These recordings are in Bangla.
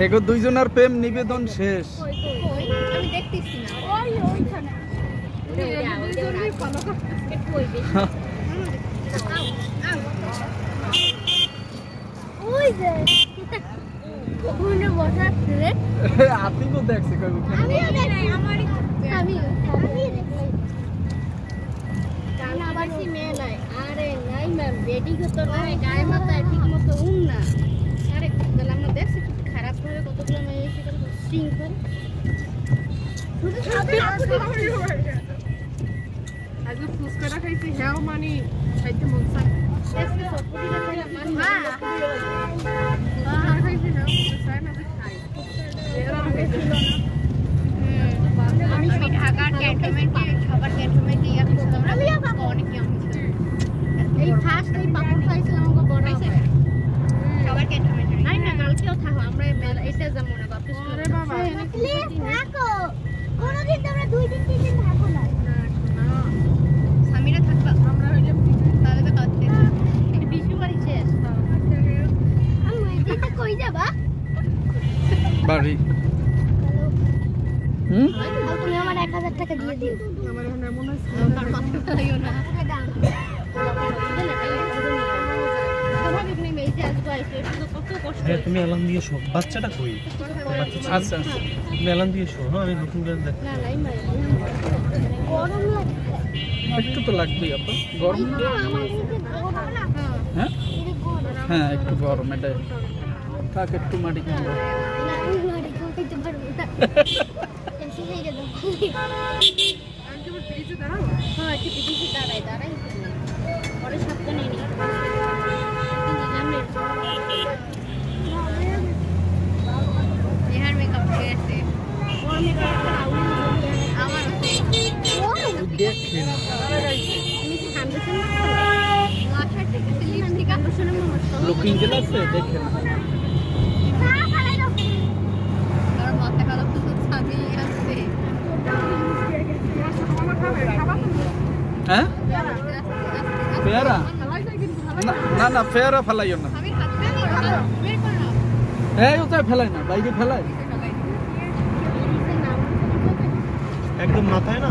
এগো দুইজনের প্রেম নিবেদন শেষ। আমি দেখতেছি না ওইখানে আপনি তো দেখছি মেলায় আরে নাই ম্যাম বেডি তো নাই গায়ে মাথায় ঠিক মতো উন না আরে তাহলে আমরা দেখছি কি খারাপ করে কতগুলো মেয়ে এসে শৃঙ্খল আজকে ফুচকাটা খাইছি হ্যাঁ মানে খাইতে মন চায় আজকে সবগুলো খাইলাম মানে খাইছি হ্যাঁ চাই না যে খাই আমি ঢাকার ক্যান্টনমেন্টে সবার ক্যান্টনমেন্টে গেছিলাম অনেক এই ফার্স্ট এই পাপড় খাইছিলাম আমাকে বড় সবার ক্যান্টনমেন্টে নাই না কালকেও থাকো আমরা এটা যেমন না বাপরে বাবা প্লিজ থাকো কোনদিন তোমরা 2-3 দিন থাকো না সামিরা থাকবা আমরা হইলাম তাহলে তো করতে এটা বিশু বাড়ি শেষ আমি এটা কই যাবা বাড়ি তুমি আমার 1000 টাকা দিয়ে দিও আমার এখন এমন আছে তার কথা হইও না তুমি এলান দিয়ে শো বাচ্চাটা কই আচ্ছা তুমি এলান দিয়ে শো হ্যাঁ আমি নতুন করে দেখ না লাই মাই গরম লাগে একটু তো লাগবেই আপা গরম হ্যাঁ হ্ঁ একটু গরম এটা থাক একটু মাটি কিনবো লুকিং গ্লাস দেখে হ্যাঁ পেয়ারা না না পেয়ারা ফেলাইও না হ্যাঁ ওটাই ফেলাই না বাইরে ফেলাই একদম মাথায় না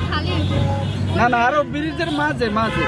খালি না না আরো ব্রিজের মাঝে মাঝে